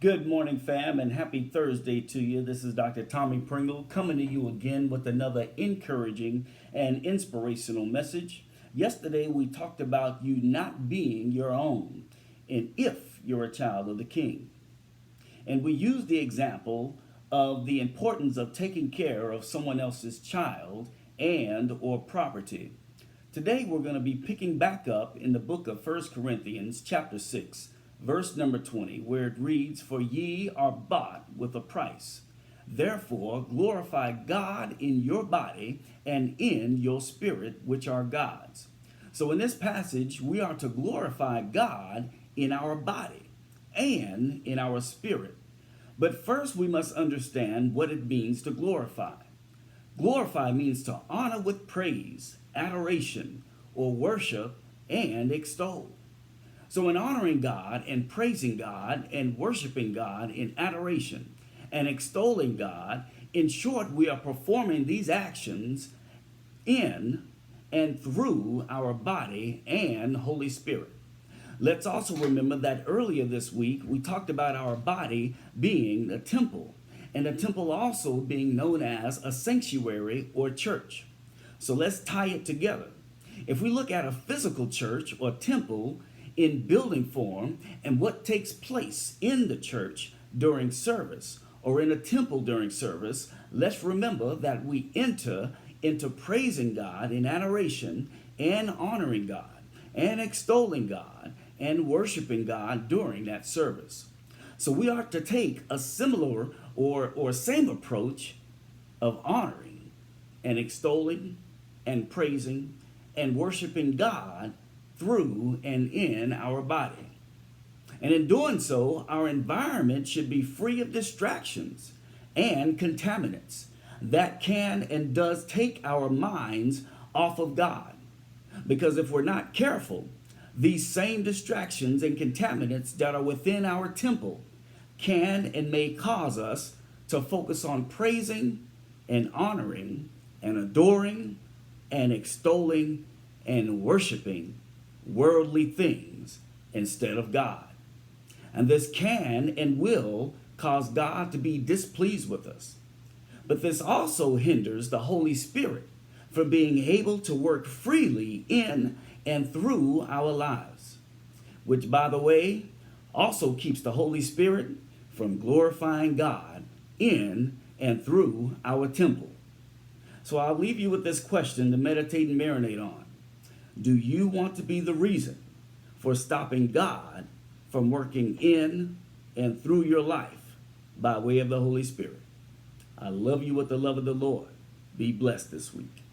Good morning, fam, and happy Thursday to you. This is Dr. Tommy Pringle coming to you again with another encouraging and inspirational message. Yesterday, we talked about you not being your own, and if you're a child of the King. And we used the example of the importance of taking care of someone else's child and or property. Today we're going to be picking back up in the book of 1 Corinthians chapter 6, verse number 20, where it reads, "For ye are bought with a price. Therefore glorify God in your body and in your spirit, which are God's." So in this passage, we are to glorify God in our body and in our spirit. But first, we must understand what it means to glorify. Glorify means to honor with praise, adoration, or worship, and extol. So, in honoring God and praising God and worshiping God in adoration and extolling God, in short, we are performing these actions in and through our body and Holy Spirit. Let's also remember that earlier this week we talked about our body being a temple, and a temple also being known as a sanctuary or church. So let's tie it together. If we look at a physical church or temple in building form and what takes place in the church during service or in a temple during service, let's remember that we enter into praising God in adoration and honoring God and extolling God and worshiping God during that service. So we are to take a similar or same approach of honoring and extolling and praising and worshiping God through and in our body. And in doing so, our environment should be free of distractions and contaminants that can and does take our minds off of God. Because if we're not careful, these same distractions and contaminants that are within our temple can and may cause us to focus on praising and honoring and adoring and extolling and worshiping worldly things instead of God. And this can and will cause God to be displeased with us. But this also hinders the Holy Spirit from being able to work freely in and through our lives, which, by the way, also keeps the Holy Spirit from glorifying God in and through our temple. So I'll leave you with this question to meditate and marinate on. Do you want to be the reason for stopping God from working in and through your life by way of the Holy Spirit? I love you with the love of the Lord. Be blessed this week.